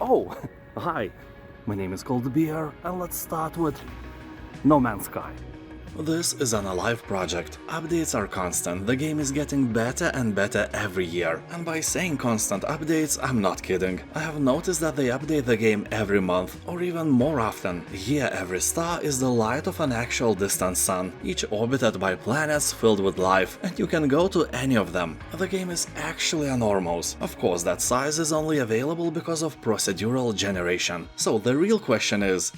Oh, hi. My name is ColdBeer, and let's start with No Man's Sky. This is an alive project. Updates are constant, the game is getting better and better every year. And by saying constant updates, I'm not kidding. I have noticed that they update the game every month, or even more often. Here every star is the light of an actual distant sun, each orbited by planets filled with life, and you can go to any of them. The game is actually enormous. Of course, that size is only available because of procedural generation. So the real question is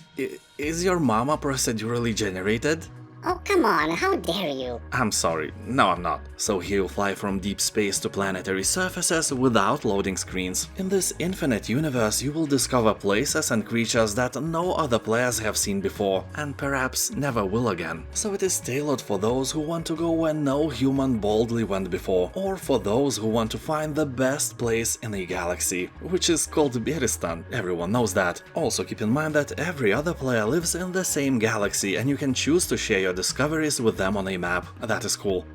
your mama procedurally generated? Oh, come on, how dare you? I'm sorry, no I'm not. So here you fly from deep space to planetary surfaces without loading screens. In this infinite universe you will discover places and creatures that no other players have seen before, and perhaps never will again. So it is tailored for those who want to go where no human boldly went before, or for those who want to find the best place in a galaxy, which is called Beeristan, everyone knows that. Also keep in mind that every other player lives in the same galaxy and you can choose to share your discoveries with them on a map. That is cool.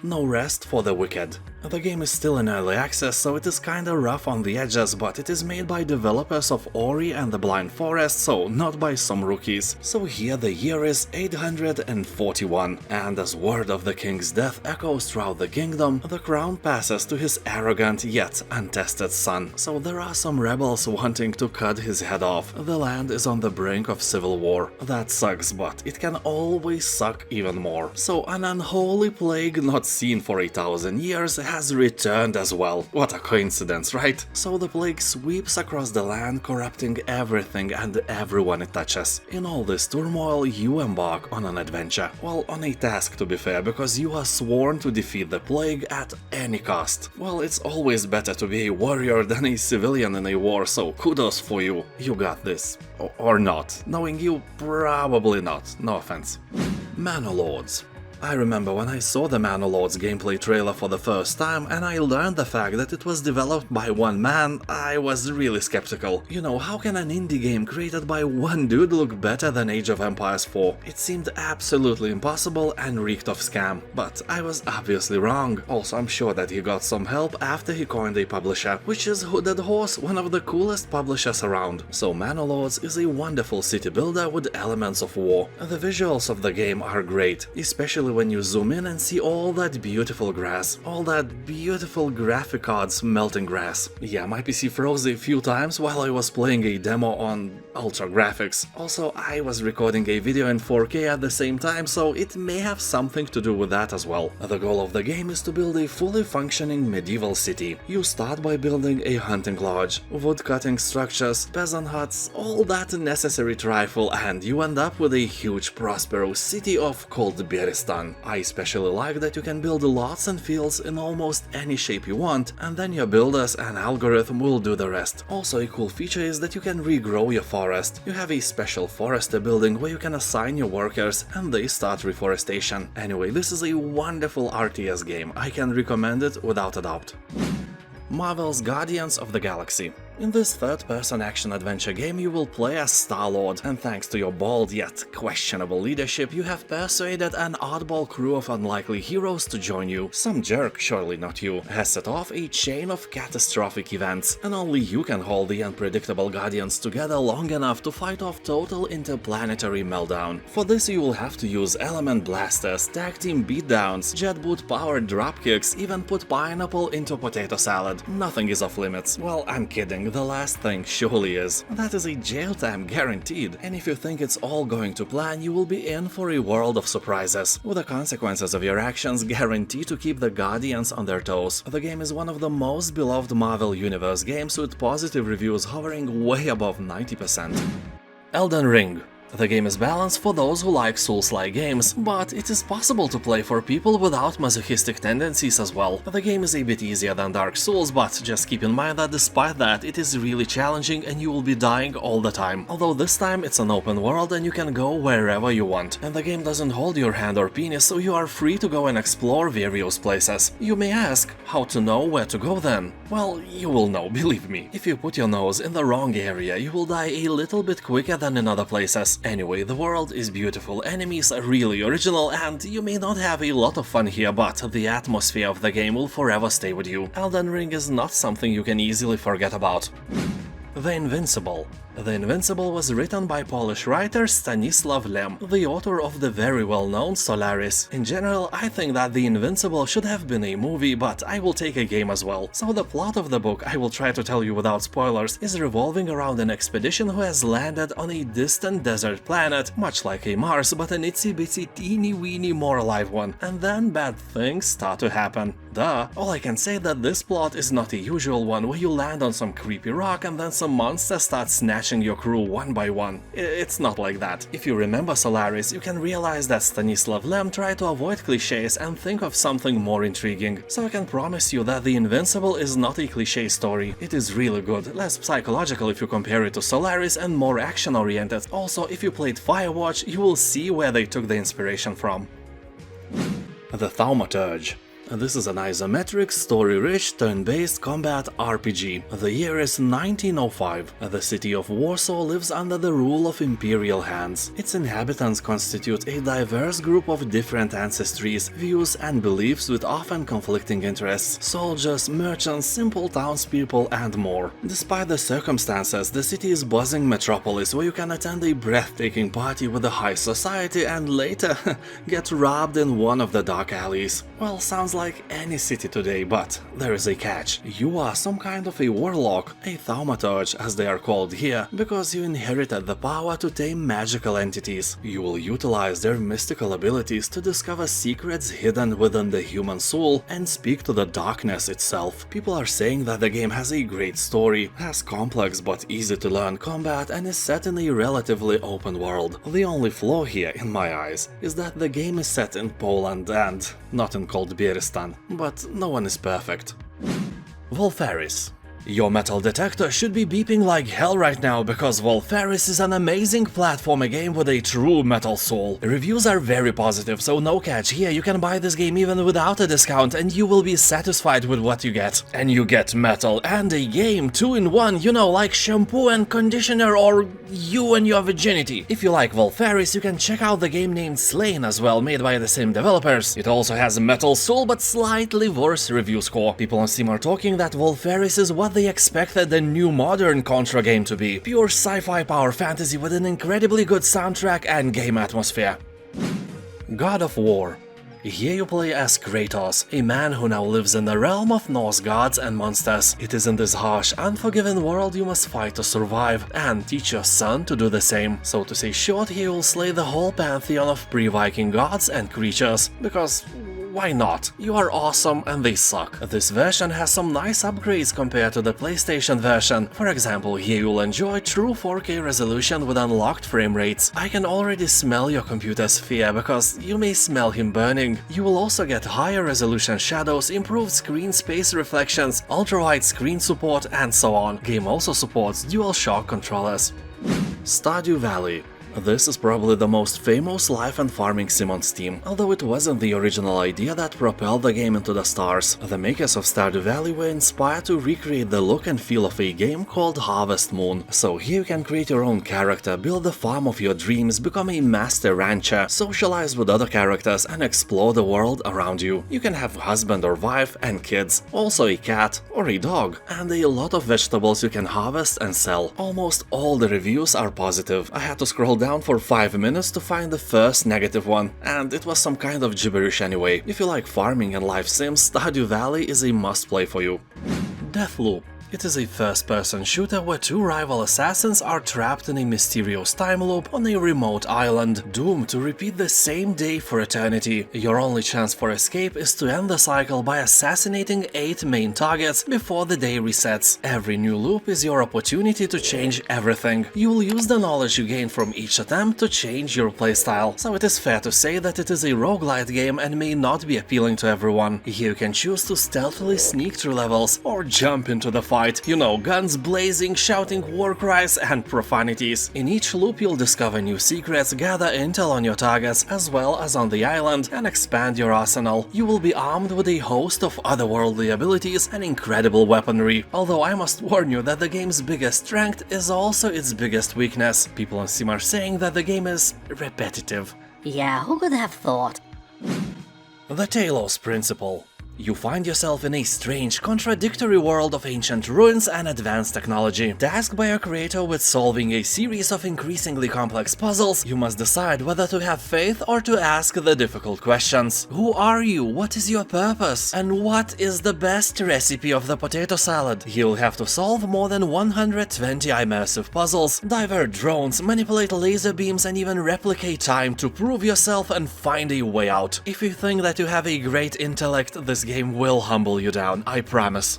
No rest for the wicked. The game is still in early access, so it is kinda rough on the edges, but it is made by developers of Ori and the Blind Forest, so not by some rookies. So here the year is 841, and as word of the king's death echoes throughout the kingdom, the crown passes to his arrogant yet untested son. So there are some rebels wanting to cut his head off. The land is on the brink of civil war. That sucks, but it can always suck even more. So an unholy plague not seen for 1,000 years has returned as well. What a coincidence, right? So the plague sweeps across the land, corrupting everything and everyone it touches. In all this turmoil, you embark on an adventure. Well, on a task to be fair, because you are sworn to defeat the plague at any cost. Well, it's always better to be a warrior than a civilian in a war, so kudos for you. You got this. Or not. Knowing you, probably not. No offense. Manor Lords. I remember when I saw the Manor Lords gameplay trailer for the first time and I learned the fact that it was developed by one man, I was really skeptical. You know, how can an indie game created by one dude look better than Age of Empires 4? It seemed absolutely impossible and reeked of scam, but I was obviously wrong. Also, I'm sure that he got some help after he coined a publisher, which is Hooded Horse, one of the coolest publishers around. So Manor Lords is a wonderful city builder with elements of war. The visuals of the game are great, especially when you zoom in and see all that beautiful grass, all that beautiful graphic cards melting grass. Yeah, my PC froze a few times while I was playing a demo on ultra graphics. Also, I was recording a video in 4K at the same time, so it may have something to do with that as well. The goal of the game is to build a fully functioning medieval city. You start by building a hunting lodge, wood-cutting structures, peasant huts, all that necessary trifle, and you end up with a huge prosperous city of ColdBeeristan. I especially like that you can build lots and fields in almost any shape you want, and then your builders and algorithm will do the rest. Also, a cool feature is that you can regrow your forest. You have a special forester building where you can assign your workers and they start reforestation. Anyway, this is a wonderful RTS game. I can recommend it without a doubt. Marvel's Guardians of the Galaxy. In this third-person action-adventure game you will play as Star-Lord, and thanks to your bold yet questionable leadership you have persuaded an oddball crew of unlikely heroes to join you. Some jerk, surely not you, has set off a chain of catastrophic events, and only you can hold the unpredictable Guardians together long enough to fight off total interplanetary meltdown. For this you will have to use element blasters, tag team beatdowns, jet boot powered dropkicks, even put pineapple into potato salad. Nothing is off limits. Well, I'm kidding. The last thing surely is. That is a jail time guaranteed, and if you think it's all going to plan, you will be in for a world of surprises, with the consequences of your actions guaranteed to keep the Guardians on their toes. The game is one of the most beloved Marvel Universe games, with positive reviews hovering way above 90%. Elden Ring. The game is balanced for those who like Souls-like games, but it is possible to play for people without masochistic tendencies as well. The game is a bit easier than Dark Souls, but just keep in mind that despite that, it is really challenging and you will be dying all the time. Although this time it's an open world and you can go wherever you want. And the game doesn't hold your hand or penis, so you are free to go and explore various places. You may ask, how to know where to go then? Well, you will know, believe me. If you put your nose in the wrong area, you will die a little bit quicker than in other places. Anyway, the world is beautiful, enemies are really original, and you may not have a lot of fun here, but the atmosphere of the game will forever stay with you. Elden Ring is not something you can easily forget about. The Invincible. The Invincible was written by Polish writer Stanisław Lem, the author of the very well-known Solaris. In general, I think that The Invincible should have been a movie, but I will take a game as well. So the plot of the book, I will try to tell you without spoilers, is revolving around an expedition who has landed on a distant desert planet, much like a Mars, but an itsy-bitsy teeny-weeny more alive one. And then bad things start to happen. Duh. All I can say that this plot is not a usual one where you land on some creepy rock and then some monsters start snatching your crew one by one. It's not like that. If you remember Solaris, you can realize that Stanisław Lem tried to avoid clichés and think of something more intriguing. So I can promise you that The Invincible is not a cliché story. It is really good, less psychological if you compare it to Solaris and more action-oriented. Also, if you played Firewatch, you will see where they took the inspiration from. The Thaumaturge. This is an isometric, story-rich, turn-based combat RPG. The year is 1905. The city of Warsaw lives under the rule of imperial hands. Its inhabitants constitute a diverse group of different ancestries, views and beliefs with often conflicting interests: soldiers, merchants, simple townspeople and more. Despite the circumstances, the city is a buzzing metropolis where you can attend a breathtaking party with the high society and later get robbed in one of the dark alleys. Well, sounds like any city today, but there is a catch. You are some kind of a warlock, a Thaumaturge as they are called here, because you inherited the power to tame magical entities. You will utilize their mystical abilities to discover secrets hidden within the human soul and speak to the darkness itself. People are saying that the game has a great story, has complex but easy to learn combat and is set in a relatively open world. The only flaw here, in my eyes, is that the game is set in Poland and not in ColdBeer, but no one is perfect. Valfaris. Your metal detector should be beeping like hell right now, because Valfaris is an amazing platformer game with a true metal soul. Reviews are very positive, so no catch here, you can buy this game even without a discount and you will be satisfied with what you get. And you get metal and a game 2 in 1, you know, like shampoo and conditioner or you and your virginity. If you like Valfaris, you can check out the game named Slain as well, made by the same developers. It also has a metal soul but slightly worse review score. People on Steam are talking that Valfaris is what they expected the new modern Contra game to be. Pure sci-fi power fantasy with an incredibly good soundtrack and game atmosphere. God of War. Here you play as Kratos, a man who now lives in the realm of Norse gods and monsters. It is in this harsh, unforgiving world you must fight to survive, and teach your son to do the same. So to say short, he will slay the whole pantheon of pre-Viking gods and creatures, because why not? You are awesome and they suck. This version has some nice upgrades compared to the PlayStation version. For example, here you'll enjoy true 4K resolution with unlocked frame rates. I can already smell your computer's fear, because you may smell him burning. You will also get higher resolution shadows, improved screen space reflections, ultra-wide screen support and so on. Game also supports DualShock controllers. Stardew Valley. This is probably the most famous life and farming sim on Steam, although it wasn't the original idea that propelled the game into the stars. The makers of Stardew Valley were inspired to recreate the look and feel of a game called Harvest Moon. So here you can create your own character, build the farm of your dreams, become a master rancher, socialize with other characters and explore the world around you. You can have husband or wife and kids, also a cat or a dog, and a lot of vegetables you can harvest and sell. Almost all the reviews are positive. I had to scroll down for 5 minutes to find the first negative one, and it was some kind of gibberish anyway. If you like farming and life sims, Stardew Valley is a must-play for you. Deathloop. It is a first-person shooter where two rival assassins are trapped in a mysterious time loop on a remote island, doomed to repeat the same day for eternity. Your only chance for escape is to end the cycle by assassinating 8 main targets before the day resets. Every new loop is your opportunity to change everything. You will use the knowledge you gain from each attempt to change your playstyle, so it is fair to say that it is a roguelite game and may not be appealing to everyone. Here you can choose to stealthily sneak through levels or jump into the fight. You know, guns blazing, shouting war cries and profanities. In each loop you'll discover new secrets, gather intel on your targets as well as on the island, and expand your arsenal. You will be armed with a host of otherworldly abilities and incredible weaponry, although I must warn you that the game's biggest strength is also its biggest weakness. People on Steam are saying that the game is repetitive. Yeah, who could have thought? The Talos Principle. You find yourself in a strange, contradictory world of ancient ruins and advanced technology. Tasked by your creator with solving a series of increasingly complex puzzles, you must decide whether to have faith or to ask the difficult questions. Who are you? What is your purpose? And what is the best recipe of the potato salad? You'll have to solve more than 120 immersive puzzles, divert drones, manipulate laser beams, and even replicate time to prove yourself and find a way out. If you think that you have a great intellect, this game will humble you down, I promise.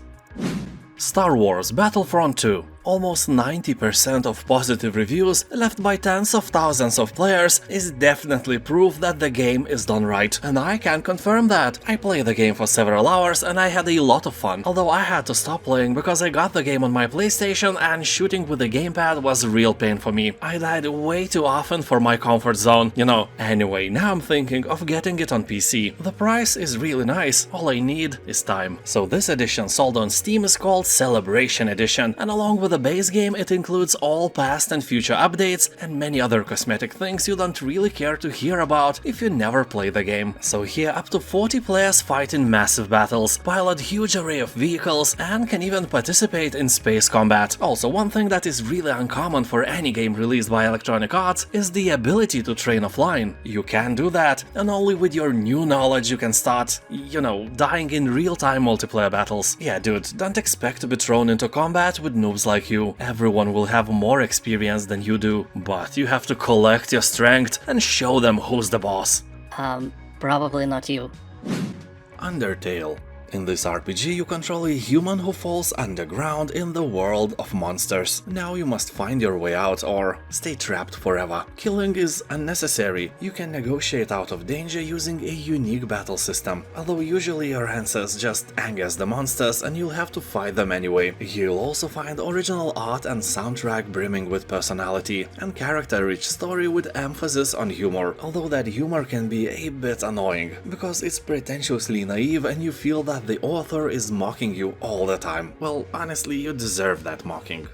Star Wars Battlefront 2. Almost 90% of positive reviews left by tens of thousands of players is definitely proof that the game is done right, and I can confirm that. I played the game for several hours and I had a lot of fun, although I had to stop playing because I got the game on my PlayStation and shooting with the gamepad was a real pain for me. I died way too often for my comfort zone, you know. Anyway, now I'm thinking of getting it on PC. The price is really nice, all I need is time. So this edition sold on Steam is called Celebration Edition, and along with the base game, it includes all past and future updates and many other cosmetic things you don't really care to hear about if you never play the game. So here up to 40 players fight in massive battles, pilot huge array of vehicles, and can even participate in space combat. Also, one thing that is really uncommon for any game released by Electronic Arts is the ability to train offline. You can do that, and only with your new knowledge you can start, you know, dying in real-time multiplayer battles. Yeah, dude, don't expect to be thrown into combat with noobs like you. Everyone will have more experience than you do, but you have to collect your strength and show them who's the boss. Probably not you. Undertale. In this RPG, you control a human who falls underground in the world of monsters. Now you must find your way out or stay trapped forever. Killing is unnecessary. You can negotiate out of danger using a unique battle system, although usually your answers just angers the monsters and you'll have to fight them anyway. You'll also find original art and soundtrack brimming with personality, and character-rich story with emphasis on humor, although that humor can be a bit annoying, because it's pretentiously naive and you feel that the author is mocking you all the time. Well, honestly, you deserve that mocking.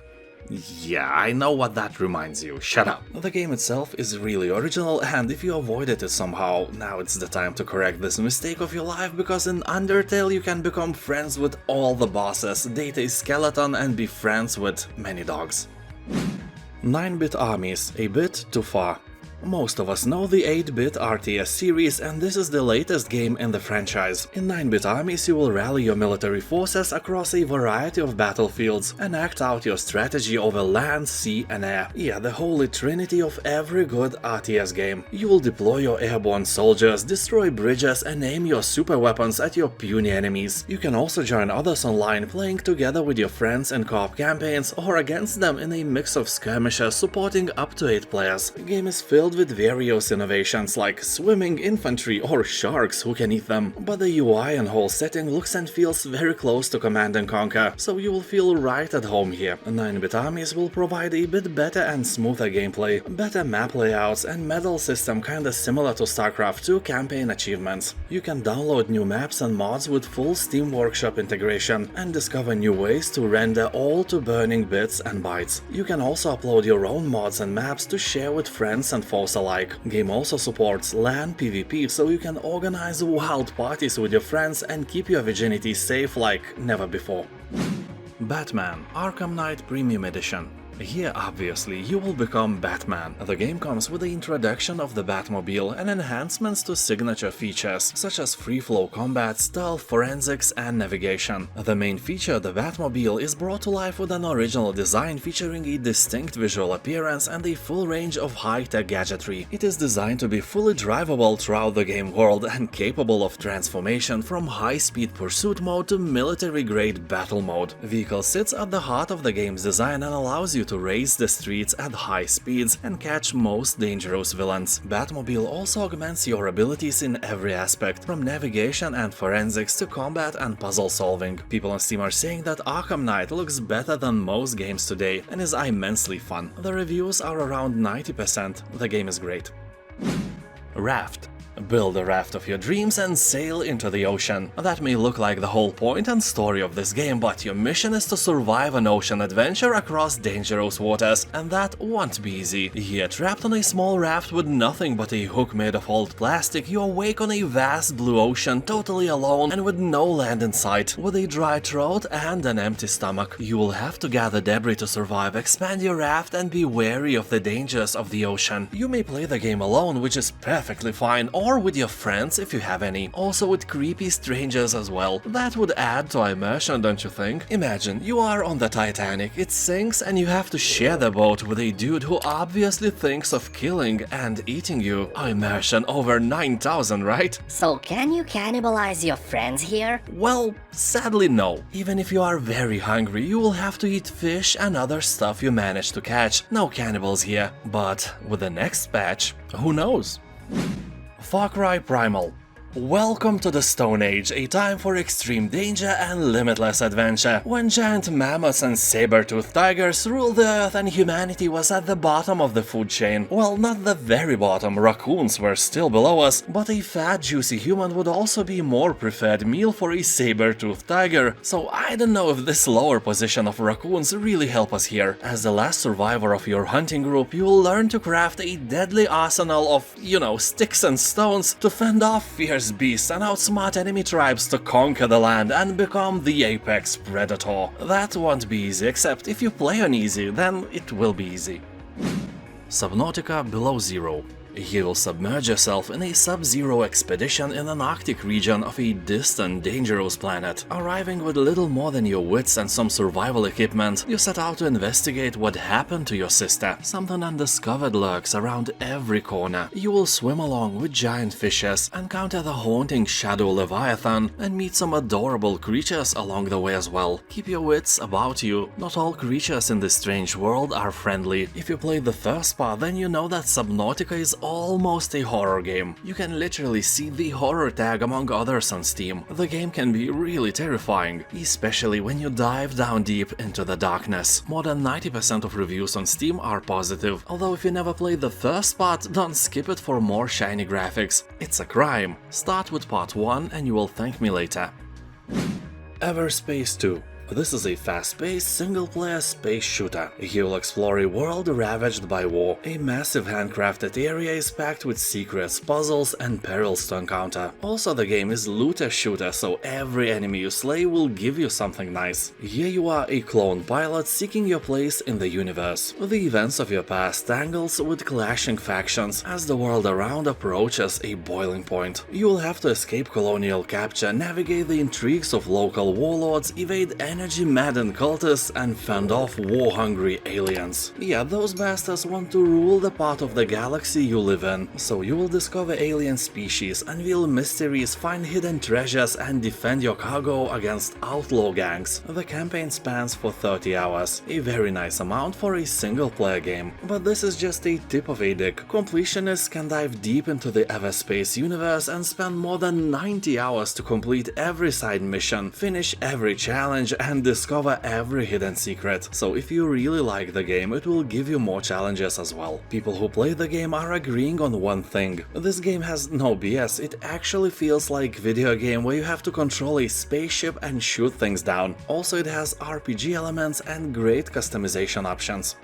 Yeah, I know what that reminds you, shut up. The game itself is really original, and if you avoided it somehow, now it's the time to correct this mistake of your life, because in Undertale you can become friends with all the bosses, date a skeleton, and be friends with many dogs. 9-bit Armies, a bit too far. Most of us know the 8-bit RTS series, and this is the latest game in the franchise. In 9-bit Armies you will rally your military forces across a variety of battlefields and act out your strategy over land, sea and air. Yeah, the holy trinity of every good RTS game. You will deploy your airborne soldiers, destroy bridges and aim your super weapons at your puny enemies. You can also join others online, playing together with your friends in co-op campaigns or against them in a mix of skirmishes supporting up to 8 players. The game is filled with various innovations like swimming infantry or sharks who can eat them, but the UI and whole setting looks and feels very close to Command & Conquer, so you will feel right at home here. 9-bit Armies will provide a bit better and smoother gameplay, better map layouts and medal system kinda similar to StarCraft 2 campaign achievements. You can download new maps and mods with full Steam Workshop integration and discover new ways to render all to burning bits and bytes. You can also upload your own mods and maps to share with friends and foes alike. Game also supports LAN PvP, so you can organize wild parties with your friends and keep your virginity safe like never before. Batman Arkham Knight Premium Edition. Here, obviously, you will become Batman. The game comes with the introduction of the Batmobile and enhancements to signature features, such as free-flow combat, stealth, forensics, and navigation. The main feature, the Batmobile, is brought to life with an original design featuring a distinct visual appearance and a full range of high-tech gadgetry. It is designed to be fully drivable throughout the game world and capable of transformation from high-speed pursuit mode to military-grade battle mode. Vehicle sits at the heart of the game's design and allows you to race the streets at high speeds and catch most dangerous villains. Batmobile also augments your abilities in every aspect, from navigation and forensics to combat and puzzle solving. People on Steam are saying that Arkham Knight looks better than most games today and is immensely fun. The reviews are around 90%. The game is great. Raft. Build a raft of your dreams and sail into the ocean. That may look like the whole point and story of this game, but your mission is to survive an ocean adventure across dangerous waters, and that won't be easy. Here, trapped on a small raft with nothing but a hook made of old plastic, you awake on a vast blue ocean, totally alone and with no land in sight. With a dry throat and an empty stomach, you will have to gather debris to survive, expand your raft, and be wary of the dangers of the ocean. You may play the game alone, which is perfectly fine, or with your friends if you have any. Also with creepy strangers as well. That would add to immersion, don't you think? Imagine, you are on the Titanic, it sinks, and you have to share the boat with a dude who obviously thinks of killing and eating you. Immersion over 9,000, right? So can you cannibalize your friends here? Well, sadly no. Even if you are very hungry, you will have to eat fish and other stuff you manage to catch. No cannibals here. But with the next patch, who knows? Cry Primal. Welcome to the Stone Age, a time for extreme danger and limitless adventure, when giant mammoths and saber-toothed tigers ruled the earth and humanity was at the bottom of the food chain. Well, not the very bottom, raccoons were still below us, but a fat, juicy human would also be more preferred meal for a saber-toothed tiger, so I don't know if this lower position of raccoons really help us here. As the last survivor of your hunting group, you will learn to craft a deadly arsenal of, sticks and stones to fend off fierce beasts and outsmart enemy tribes to conquer the land and become the apex predator. That won't be easy, except if you play on easy, then it will be easy. Subnautica Below Zero. You will submerge yourself in a sub-zero expedition in an Arctic region of a distant, dangerous planet. Arriving with little more than your wits and some survival equipment, you set out to investigate what happened to your sister. Something undiscovered lurks around every corner. You will swim along with giant fishes, encounter the haunting shadow leviathan, and meet some adorable creatures along the way as well. Keep your wits about you. Not all creatures in this strange world are friendly. If you played the first part, then you know that Subnautica is almost a horror game. You can literally see the horror tag among others on Steam. The game can be really terrifying, especially when you dive down deep into the darkness. More than 90% of reviews on Steam are positive, although if you never played the first part, don't skip it for more shiny graphics. It's a crime. Start with part 1 and you will thank me later. EVERSPACE 2. This is a fast-paced, single-player space shooter. You'll explore a world ravaged by war. A massive handcrafted area is packed with secrets, puzzles, and perils to encounter. Also, the game is looter-shooter, so every enemy you slay will give you something nice. Here you are, a clone pilot seeking your place in the universe. The events of your past tangles with clashing factions as the world around approaches a boiling point. You will have to escape colonial capture, navigate the intrigues of local warlords, evade energy-maddened cultists, and fend off war-hungry aliens. Yeah, those bastards want to rule the part of the galaxy you live in, so you will discover alien species, unveil mysteries, find hidden treasures, and defend your cargo against outlaw gangs. The campaign spans for 30 hours, a very nice amount for a single-player game. But this is just a tip of a dick. Completionists can dive deep into the EverSpace universe and spend more than 90 hours to complete every side mission, finish every challenge, and discover every hidden secret. So if you really like the game, it will give you more challenges as well. People who play the game are agreeing on one thing. This game has no BS, it actually feels like video game where you have to control a spaceship and shoot things down. Also, it has RPG elements and great customization options.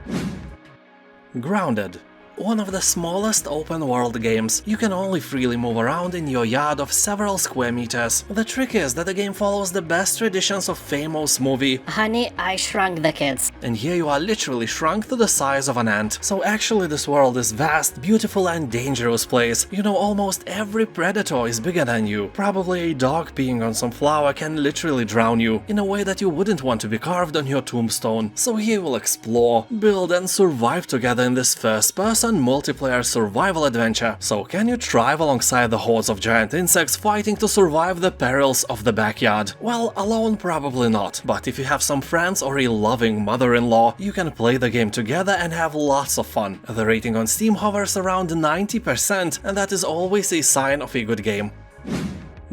Grounded. One of the smallest open-world games. You can only freely move around in your yard of several square meters. The trick is that the game follows the best traditions of famous movie Honey, I Shrunk the Kids. And here you are literally shrunk to the size of an ant. So actually this world is vast, beautiful and dangerous place. You know, almost every predator is bigger than you. Probably a dog peeing on some flower can literally drown you, in a way that you wouldn't want to be carved on your tombstone. So here we'll explore, build and survive together in this first-person multiplayer survival adventure. So can you thrive alongside the hordes of giant insects fighting to survive the perils of the backyard? Well, alone probably not, but if you have some friends or a loving mother-in-law, you can play the game together and have lots of fun. The rating on Steam hovers around 90%, and that is always a sign of a good game.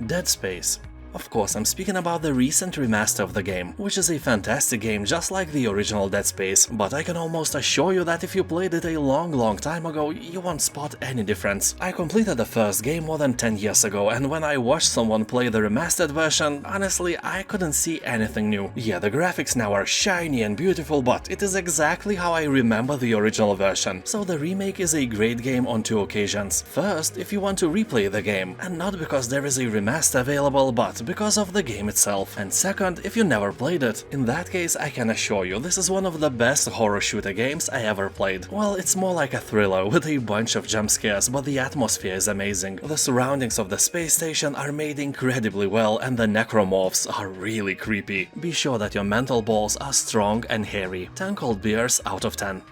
Dead Space. Of course, I'm speaking about the recent remaster of the game, which is a fantastic game just like the original Dead Space, but I can almost assure you that if you played it a long time ago, you won't spot any difference. I completed the first game more than 10 years ago, and when I watched someone play the remastered version, honestly, I couldn't see anything new. Yeah, the graphics now are shiny and beautiful, but it is exactly how I remember the original version. So the remake is a great game on two occasions. First, if you want to replay the game, and not because there is a remaster available, but because of the game itself. And second, if you never played it. In that case, I can assure you, this is one of the best horror shooter games I ever played. Well, it's more like a thriller with a bunch of jump scares, but the atmosphere is amazing. The surroundings of the space station are made incredibly well, and the necromorphs are really creepy. Be sure that your mental balls are strong and hairy. 10 ColdBeers out of 10.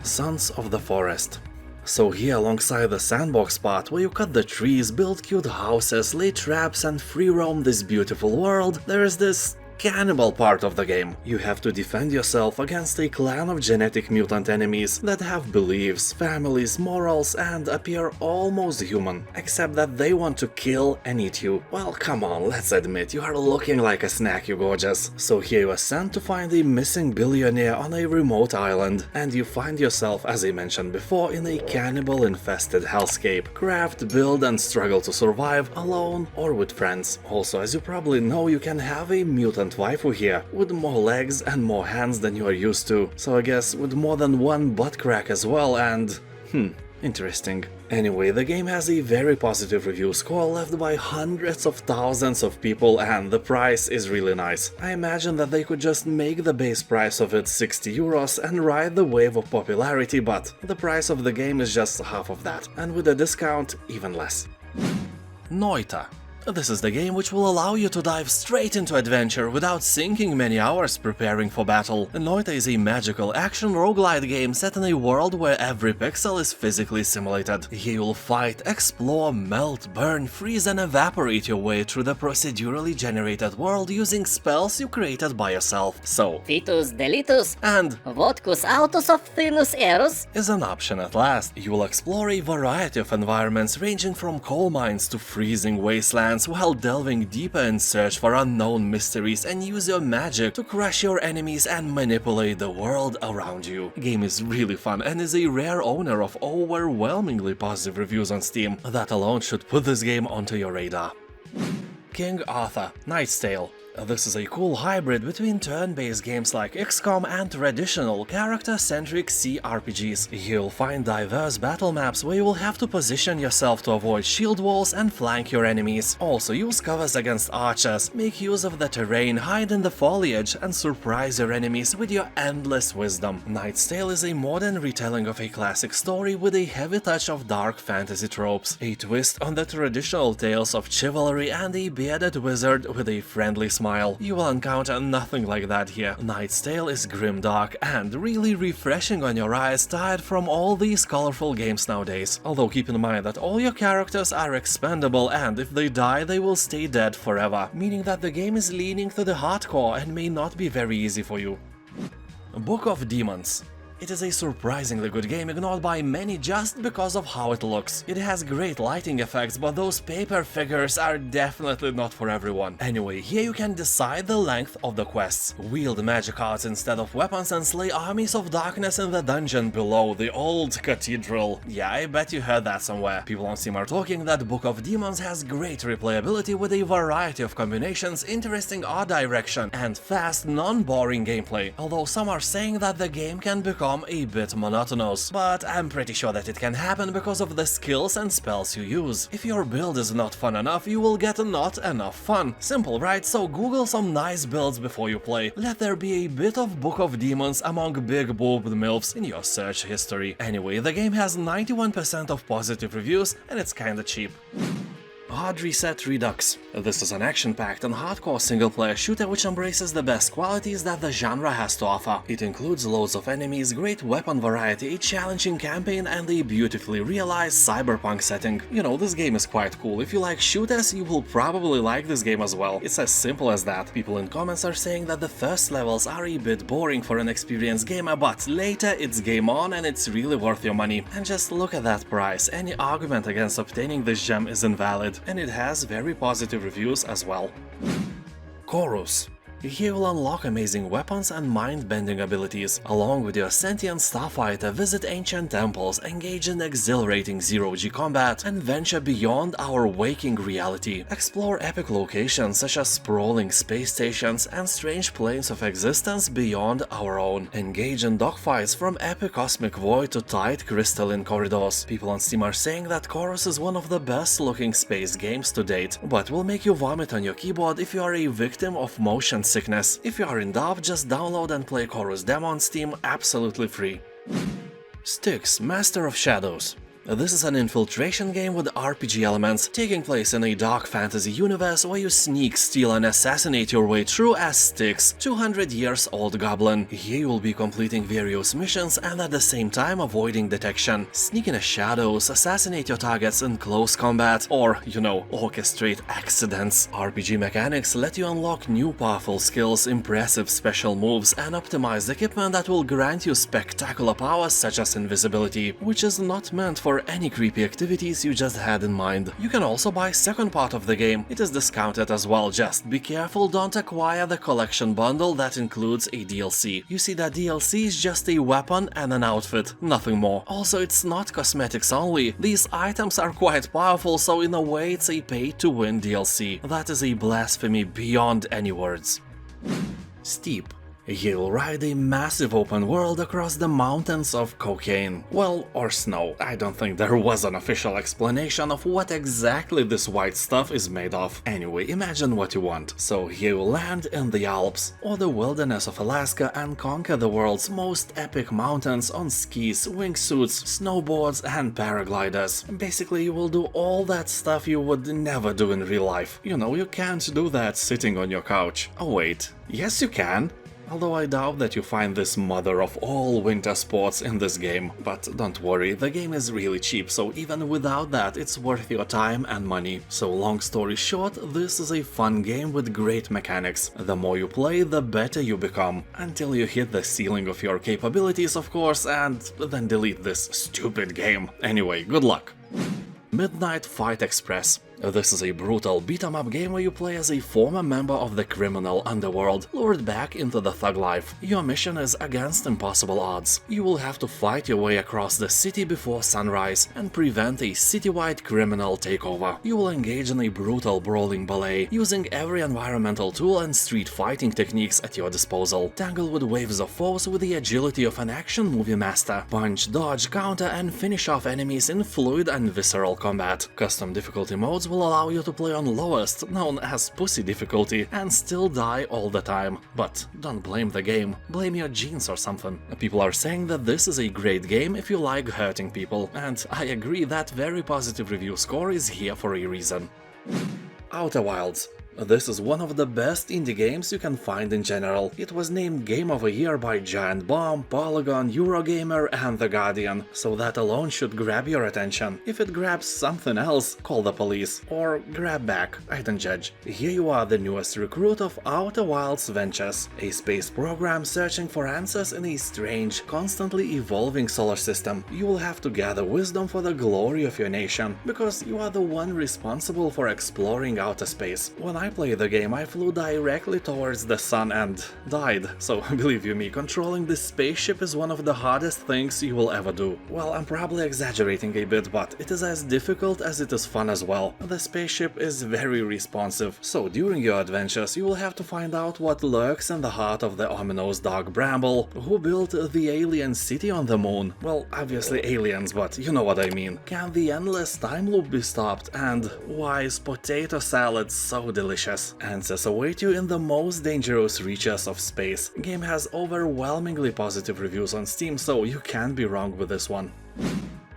Sons of the Forest. So here, alongside the sandbox part, where you cut the trees, build cute houses, lay traps and free roam this beautiful world, there is this cannibal part of the game. You have to defend yourself against a clan of genetic mutant enemies that have beliefs, families, morals, and appear almost human, except that they want to kill and eat you. Well, come on, let's admit, you are looking like a snack, you gorgeous. So here you are sent to find a missing billionaire on a remote island, and you find yourself, as I mentioned before, in a cannibal-infested hellscape. Craft, build, and struggle to survive, alone or with friends. Also, as you probably know, you can have a mutant waifu here, with more legs and more hands than you are used to, so I guess with more than one butt crack as well, and interesting. Anyway, the game has a very positive review score left by hundreds of thousands of people, and the price is really nice. I imagine that they could just make the base price of it 60 euros and ride the wave of popularity, but the price of the game is just half of that, and with a discount, even less. Noita. This is the game which will allow you to dive straight into adventure without sinking many hours preparing for battle. Noita is a magical action roguelite game set in a world where every pixel is physically simulated. Here you'll fight, explore, melt, burn, freeze and evaporate your way through the procedurally generated world using spells you created by yourself. So, Vitus delitus, and vodcus autos of thinus eros. is an option at last. You will explore a variety of environments ranging from coal mines to freezing wastelands, while delving deeper in search for unknown mysteries, and use your magic to crush your enemies and manipulate the world around you. The game is really fun and is a rare owner of overwhelmingly positive reviews on Steam. That alone should put this game onto your radar. King Arthur, Knight's Tale. This is a cool hybrid between turn-based games like XCOM and traditional character-centric CRPGs. You'll find diverse battle maps where you will have to position yourself to avoid shield walls and flank your enemies. Also use covers against archers, make use of the terrain, hide in the foliage, and surprise your enemies with your endless wisdom. Knight's Tale is a modern retelling of a classic story with a heavy touch of dark fantasy tropes, a twist on the traditional tales of chivalry, and a bearded wizard with a friendly smile. You will encounter nothing like that here. Knight's Tale is grimdark and really refreshing on your eyes tired from all these colorful games nowadays. Although keep in mind that all your characters are expendable and if they die they will stay dead forever, meaning that the game is leaning to the hardcore and may not be very easy for you. Book of Demons. It is a surprisingly good game, ignored by many just because of how it looks. It has great lighting effects, but those paper figures are definitely not for everyone. Anyway, here you can decide the length of the quests, wield magic arts instead of weapons, and slay armies of darkness in the dungeon below the old cathedral. Yeah, I bet you heard that somewhere. People on Steam are talking that Book of Demons has great replayability with a variety of combinations, interesting art direction, and fast, non-boring gameplay. Although some are saying that the game can become a bit monotonous, but I'm pretty sure that it can happen because of the skills and spells you use. If your build is not fun enough, you will get not enough fun. Simple, right? So Google some nice builds before you play. Let there be a bit of Book of Demons among big boobed MILFs in your search history. Anyway, the game has 91% of positive reviews and it's kinda cheap. Hard Reset Redux. This is an action-packed and hardcore single-player shooter which embraces the best qualities that the genre has to offer. It includes loads of enemies, great weapon variety, a challenging campaign, and a beautifully realized cyberpunk setting. You know, this game is quite cool. If you like shooters, you will probably like this game as well. It's as simple as that. People in comments are saying that the first levels are a bit boring for an experienced gamer, but later it's game on and it's really worth your money. And just look at that price. Any argument against obtaining this gem is invalid. and it has very positive reviews as well. Chorus. Here you'll unlock amazing weapons and mind-bending abilities. Along with your sentient starfighter, visit ancient temples, engage in exhilarating zero-G combat, and venture beyond our waking reality. Explore epic locations such as sprawling space stations and strange planes of existence beyond our own. Engage in dogfights from epic cosmic void to tight crystalline corridors. People on Steam are saying that Chorus is one of the best-looking space games to date, but will make you vomit on your keyboard if you are a victim of motion sickness. If you are in doubt, just download and play Chorus demo on Steam absolutely free. Styx, Master of Shadows. This is an infiltration game with RPG elements, taking place in a dark fantasy universe where you sneak, steal and assassinate your way through as Styx, 200 years old goblin. Here you will be completing various missions and at the same time avoiding detection. Sneak in the shadows, assassinate your targets in close combat, or, orchestrate accidents. RPG mechanics let you unlock new powerful skills, impressive special moves, and optimized equipment that will grant you spectacular powers such as invisibility, which is not meant for any creepy activities you just had in mind. You can also buy second part of the game. It is discounted as well, just be careful don't acquire the collection bundle that includes a DLC. You see, that DLC is just a weapon and an outfit, nothing more. Also, it's not cosmetics only. These items are quite powerful, so in a way it's a pay-to-win DLC. That is a blasphemy beyond any words. Steep. Here you'll ride a massive open world across the mountains of cocaine. Well, or snow. I don't think there was an official explanation of what exactly this white stuff is made of. Anyway, imagine what you want. So here you'll land in the Alps, or the wilderness of Alaska, and conquer the world's most epic mountains on skis, wingsuits, snowboards and paragliders. Basically, you will do all that stuff you would never do in real life. You can't do that sitting on your couch. Oh wait, yes you can. Although I doubt that you find this mother of all winter sports in this game. But don't worry, the game is really cheap, so even without that it's worth your time and money. So long story short, this is a fun game with great mechanics. The more you play, the better you become. Until you hit the ceiling of your capabilities, of course, and then delete this stupid game. Anyway, good luck. Midnight Fight Express. This is a brutal beat-em-up game where you play as a former member of the criminal underworld, lured back into the thug life. Your mission is against impossible odds. You will have to fight your way across the city before sunrise and prevent a citywide criminal takeover. You will engage in a brutal brawling ballet, using every environmental tool and street fighting techniques at your disposal. Tangle with waves of foes with the agility of an action movie master. Punch, dodge, counter and finish off enemies in fluid and visceral combat. Custom difficulty modes will allow you to play on lowest, known as pussy difficulty, and still die all the time. But don't blame the game, blame your genes or something. People are saying that this is a great game if you like hurting people, and I agree that very positive review score is here for a reason. Outer Wilds. This is one of the best indie games you can find in general. It was named Game of the Year by Giant Bomb, Polygon, Eurogamer and The Guardian, so that alone should grab your attention. If it grabs something else, call the police. Or grab back, I don't judge. Here you are, the newest recruit of Outer Wilds Ventures, a space program searching for answers in a strange, constantly evolving solar system. You will have to gather wisdom for the glory of your nation, because you are the one responsible for exploring outer space. When I played the game, I flew directly towards the sun and died, so believe you me, controlling this spaceship is one of the hardest things you will ever do. Well, I'm probably exaggerating a bit, but it is as difficult as it is fun as well. The spaceship is very responsive, so during your adventures you will have to find out what lurks in the heart of the ominous Dark Bramble. Who built the alien city on the moon? Well, obviously aliens, but you know what I mean. Can the endless time loop be stopped? And why is potato salad so delicious? Answers await you in the most dangerous reaches of space. Game has overwhelmingly positive reviews on Steam, so you can't be wrong with this one.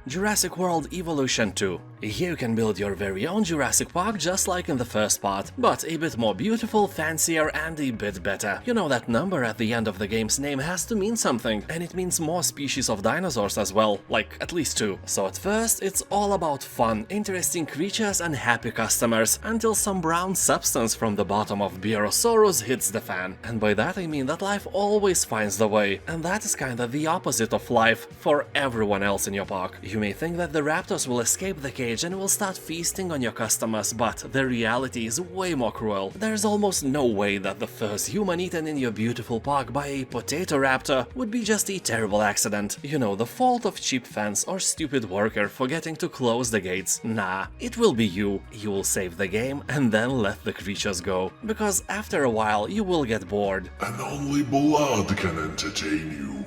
Jurassic World Evolution 2. Here you can build your very own Jurassic Park just like in the first part, but a bit more beautiful, fancier and a bit better. You know, that number at the end of the game's name has to mean something, and it means more species of dinosaurs as well, like at least 2. So at first it's all about fun, interesting creatures and happy customers, until some brown substance from the bottom of Beerosaurus hits the fan. And by that I mean that life always finds the way, and that is kinda the opposite of life for everyone else in your park. You may think that the raptors will escape the cage and will start feasting on your customers, but the reality is way more cruel. There's almost no way that the first human eaten in your beautiful park by a potato raptor would be just a terrible accident. You know, the fault of cheap fence or stupid worker forgetting to close the gates. Nah, it will be you. You will save the game and then let the creatures go. Because after a while you will get bored. And only blood can entertain you.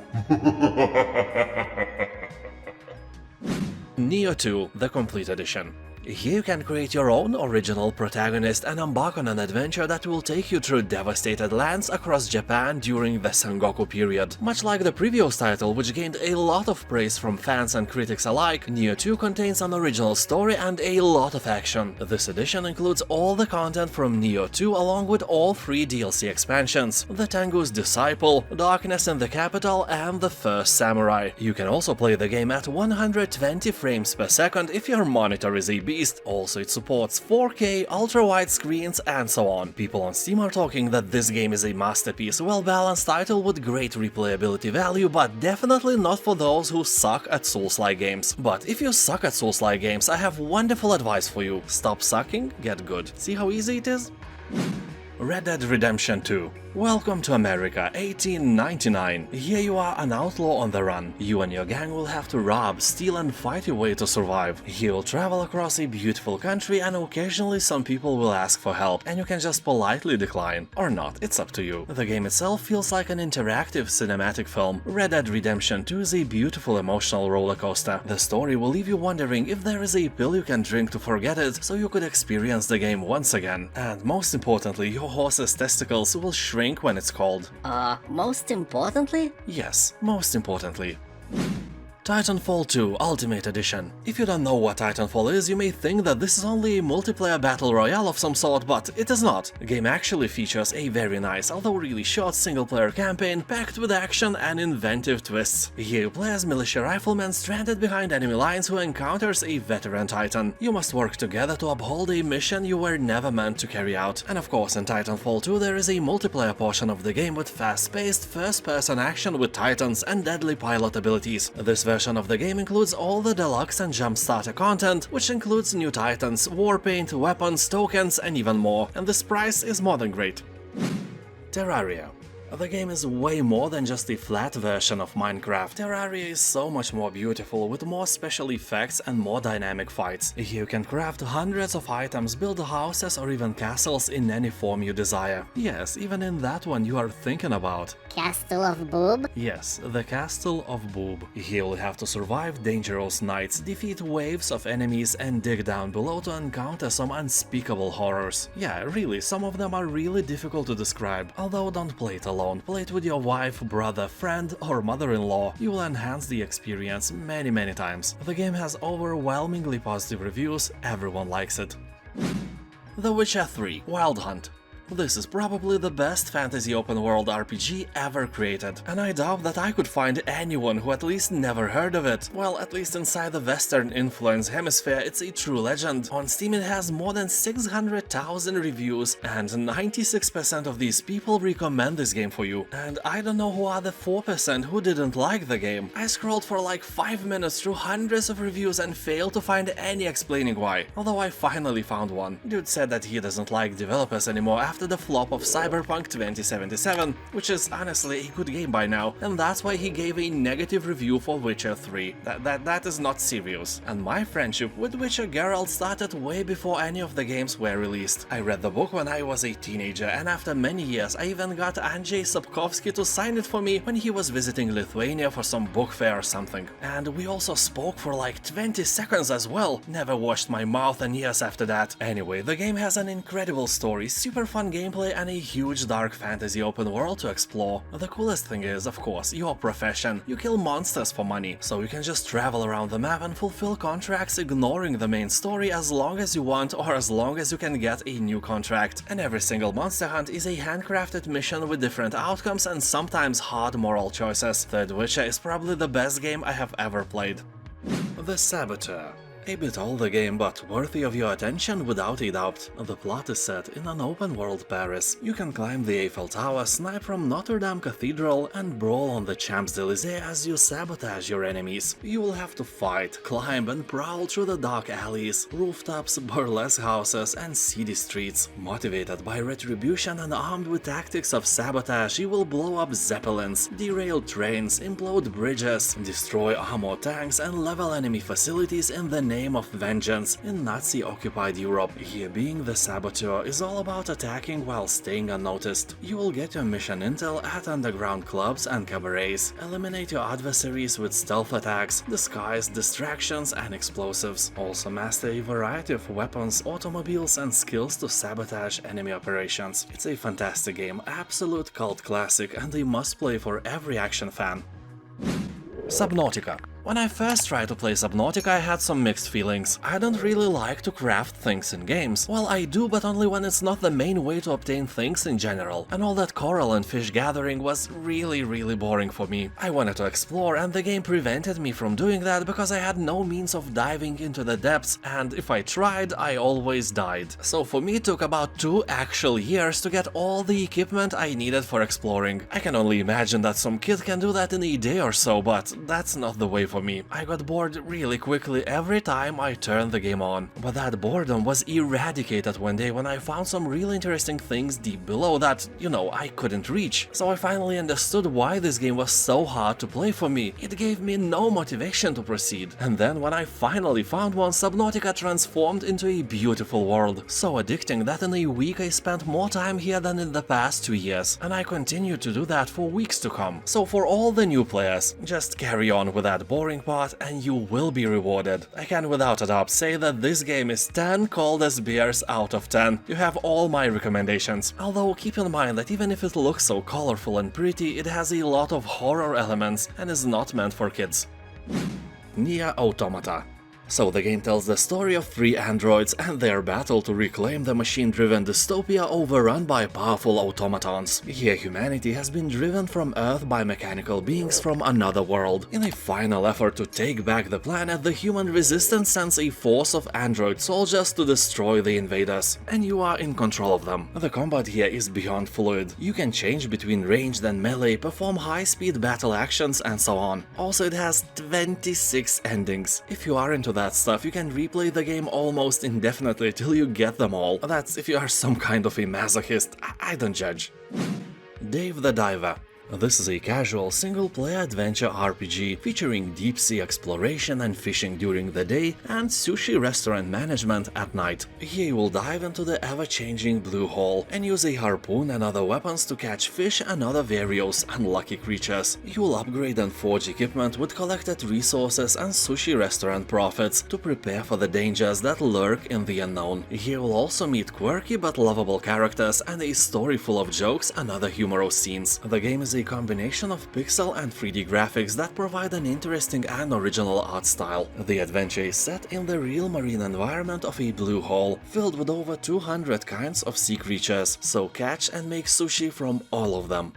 Nioh 2, the Complete Edition. Here you can create your own original protagonist and embark on an adventure that will take you through devastated lands across Japan during the Sengoku period. Much like the previous title, which gained a lot of praise from fans and critics alike, Nioh 2 contains an original story and a lot of action. This edition includes all the content from Nioh 2 along with all 3 DLC expansions: the Tengu's Disciple, Darkness in the Capital, and the First Samurai. You can also play the game at 120 frames per second if your monitor is a beast. Also, it supports 4K, ultra-wide screens, and so on. People on Steam are talking that this game is a masterpiece, well-balanced title with great replayability value, but definitely not for those who suck at Souls-like games. But if you suck at Souls-like games, I have wonderful advice for you. Stop sucking, get good. See how easy it is? Red Dead Redemption 2. Welcome to America, 1899. Here you are an outlaw on the run. You and your gang will have to rob, steal and fight your way to survive. You will travel across a beautiful country and occasionally some people will ask for help and you can just politely decline. Or not, it's up to you. The game itself feels like an interactive cinematic film. Red Dead Redemption 2 is a beautiful emotional roller coaster. The story will leave you wondering if there is a pill you can drink to forget it so you could experience the game once again. And most importantly, your horse's testicles will shrink when it's cold. Most importantly? Yes, most importantly. Titanfall 2 Ultimate Edition. If you don't know what Titanfall is, you may think that this is only a multiplayer battle royale of some sort, but it is not. The game actually features a very nice, although really short single-player campaign packed with action and inventive twists. Here you play as militia rifleman stranded behind enemy lines who encounters a veteran Titan. You must work together to uphold a mission you were never meant to carry out. And of course, in Titanfall 2 there is a multiplayer portion of the game with fast-paced, first-person action with Titans and deadly pilot abilities. This version of the game includes all the deluxe and jump starter content, which includes new Titans, warpaint, weapons, tokens, and even more. And this price is more than great. Terraria. The game is way more than just a flat version of Minecraft. Terraria is so much more beautiful, with more special effects and more dynamic fights. Here you can craft hundreds of items, build houses or even castles in any form you desire. Yes, even in that one you are thinking about. Castle of Boob? Yes, the Castle of Boob. Here you'll have to survive dangerous nights, defeat waves of enemies and dig down below to encounter some unspeakable horrors. Yeah, really, some of them are really difficult to describe, although don't play it alone. Play it with your wife, brother, friend or mother-in-law. You will enhance the experience many times. The game has overwhelmingly positive reviews, everyone likes it. The Witcher 3 Wild Hunt. This is probably the best fantasy open-world RPG ever created, and I doubt that I could find anyone who at least never heard of it. Well, at least inside the Western influence hemisphere, it's a true legend. On Steam it has more than 600,000 reviews, and 96% of these people recommend this game for you. And I don't know who are the 4% who didn't like the game. I scrolled for like 5 minutes through hundreds of reviews and failed to find any explaining why. Although I finally found one. Dude said that he doesn't like developers anymore after the flop of Cyberpunk 2077, which is honestly a good game by now, and that's why he gave a negative review for Witcher 3. That is not serious. And my friendship with Witcher Geralt started way before any of the games were released. I read the book when I was a teenager, and after many years I even got Andrzej Sapkowski to sign it for me when he was visiting Lithuania for some book fair or something. And we also spoke for like 20 seconds as well. Never washed my mouth in years after that. Anyway, the game has an incredible story, super fun gameplay and a huge dark fantasy open world to explore. The coolest thing is, of course, your profession. You kill monsters for money, so you can just travel around the map and fulfill contracts ignoring the main story as long as you want or as long as you can get a new contract. And every single monster hunt is a handcrafted mission with different outcomes and sometimes hard moral choices. Third Witcher is probably the best game I have ever played. The Saboteur. A bit older game, but worthy of your attention without a doubt. The plot is set in an open-world Paris. You can climb the Eiffel Tower, snipe from Notre Dame Cathedral, and brawl on the Champs-Élysées as you sabotage your enemies. You will have to fight, climb, and prowl through the dark alleys, rooftops, burlesque houses, and seedy streets. Motivated by retribution and armed with tactics of sabotage, you will blow up zeppelins, derail trains, implode bridges, destroy armored tanks, and level enemy facilities in the name of vengeance in Nazi-occupied Europe. Here, being the Saboteur is all about attacking while staying unnoticed. You will get your mission intel at underground clubs and cabarets, eliminate your adversaries with stealth attacks, disguise, distractions, and explosives. Also master a variety of weapons, automobiles, and skills to sabotage enemy operations. It's a fantastic game, absolute cult classic, and a must-play for every action fan. Subnautica. When I first tried to play Subnautica, I had some mixed feelings. I don't really like to craft things in games. Well, I do, but only when it's not the main way to obtain things in general. And all that coral and fish gathering was really boring for me. I wanted to explore, and the game prevented me from doing that because I had no means of diving into the depths, and if I tried, I always died. So for me it took about 2 actual years to get all the equipment I needed for exploring. I can only imagine that some kid can do that in a day or so, but that's not the way for me. I got bored really quickly every time I turned the game on. But that boredom was eradicated one day when I found some really interesting things deep below that, you know, I couldn't reach. So I finally understood why this game was so hard to play for me. It gave me no motivation to proceed. And then when I finally found one, Subnautica transformed into a beautiful world. So addicting that in a week I spent more time here than in the past 2 years. And I continue to do that for weeks to come. So for all the new players, just carry on with that boring part and you will be rewarded. I can without a doubt say that this game is 10 coldest beers out of 10. You have all my recommendations. Although keep in mind that even if it looks so colorful and pretty, it has a lot of horror elements and is not meant for kids. NieR Automata. So the game tells the story of 3 androids and their battle to reclaim the machine-driven dystopia overrun by powerful automatons. Here humanity has been driven from Earth by mechanical beings from another world. In a final effort to take back the planet, the human resistance sends a force of android soldiers to destroy the invaders, and you are in control of them. The combat here is beyond fluid. You can change between ranged and melee, perform high-speed battle actions, and so on. Also, it has 26 endings. If you are into that stuff, you can replay the game almost indefinitely till you get them all. That's if you are some kind of a masochist. I don't judge. Dave the Diver. This is a casual single-player adventure RPG featuring deep-sea exploration and fishing during the day and sushi restaurant management at night. Here you will dive into the ever-changing blue hole and use a harpoon and other weapons to catch fish and other various unlucky creatures. You will upgrade and forge equipment with collected resources and sushi restaurant profits to prepare for the dangers that lurk in the unknown. Here you will also meet quirky but lovable characters and a story full of jokes and other humorous scenes. The game is a combination of pixel and 3D graphics that provide an interesting and original art style. The adventure is set in the real marine environment of a blue hole, filled with over 200 kinds of sea creatures, so catch and make sushi from all of them.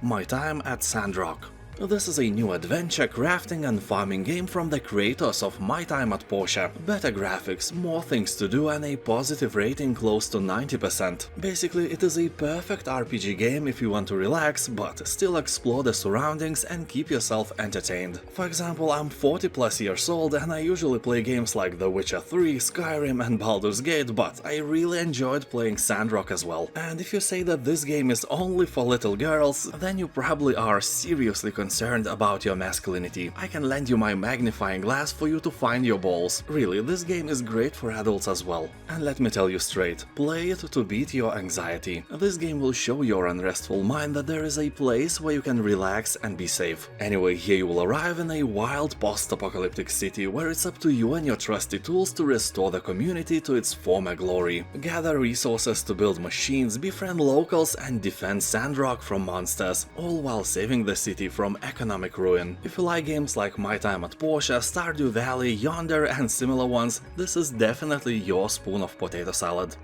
My time at Sandrock. This is a new adventure, crafting and farming game from the creators of My Time at Porsche. Better graphics, more things to do and a positive rating close to 90%. Basically, it is a perfect RPG game if you want to relax, but still explore the surroundings and keep yourself entertained. For example, I'm 40 plus years old and I usually play games like The Witcher 3, Skyrim and Baldur's Gate, but I really enjoyed playing Sandrock as well. And if you say that this game is only for little girls, then you probably are seriously concerned about your masculinity. I can lend you my magnifying glass for you to find your balls. Really, this game is great for adults as well. And let me tell you straight, play it to beat your anxiety. This game will show your unrestful mind that there is a place where you can relax and be safe. Anyway, here you will arrive in a wild post-apocalyptic city where it's up to you and your trusty tools to restore the community to its former glory. Gather resources to build machines, befriend locals and defend Sandrock from monsters, all while saving the city from economic ruin. If you like games like My Time at Porsche, Stardew Valley, Yonder and similar ones, this is definitely your spoon of potato salad.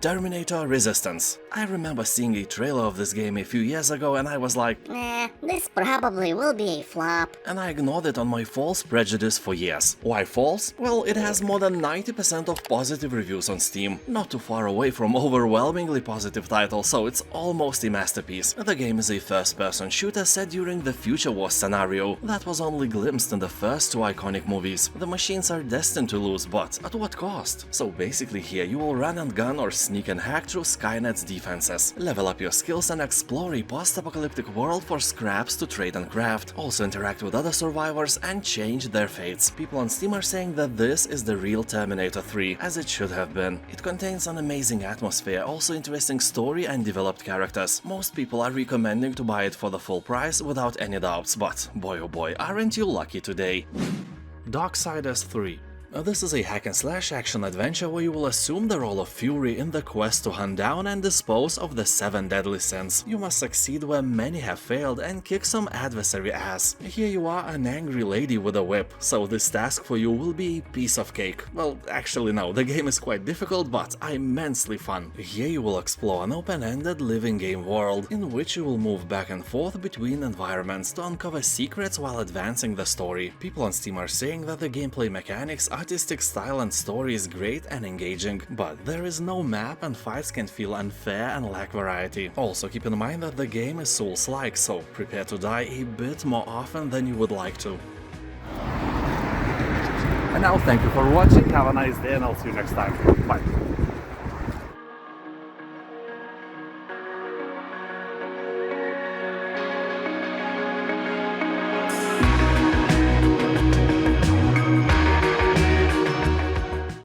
Terminator Resistance. I remember seeing a trailer of this game a few years ago and I was like, Nah, this probably will be a flop. and I ignored it on my false prejudice for years. Why false? Well, it has more than 90% of positive reviews on Steam, not too far away from overwhelmingly positive titles, so it's almost a masterpiece. The game is a first-person shooter set during the Future War scenario that was only glimpsed in the first two iconic movies. The machines are destined to lose, but at what cost? So basically here you will run and gun or sneak and hack through Skynet's defenses, level up your skills and explore a post-apocalyptic world for scraps to trade and craft, also interact with other survivors and change their fates. People on Steam are saying that this is the real Terminator 3, as it should have been. It contains an amazing atmosphere, also interesting story and developed characters. Most people are recommending to buy it for the full price without any doubts, but boy oh boy, aren't you lucky today? Darksiders 3. This is a hack-and-slash action-adventure where you will assume the role of Fury in the quest to hunt down and dispose of the 7 deadly sins. You must succeed where many have failed and kick some adversary ass. Here you are an angry lady with a whip, so this task for you will be a piece of cake. Well, actually no, the game is quite difficult but immensely fun. Here you will explore an open-ended living game world, in which you will move back and forth between environments to uncover secrets while advancing the story. People on Steam are saying that the gameplay mechanics, artistic style and story is great and engaging, but there is no map and fights can feel unfair and lack variety. Also keep in mind that the game is Souls-like, so prepare to die a bit more often than you would like to. And now thank you for watching, have a nice day and I'll see you next time. Bye.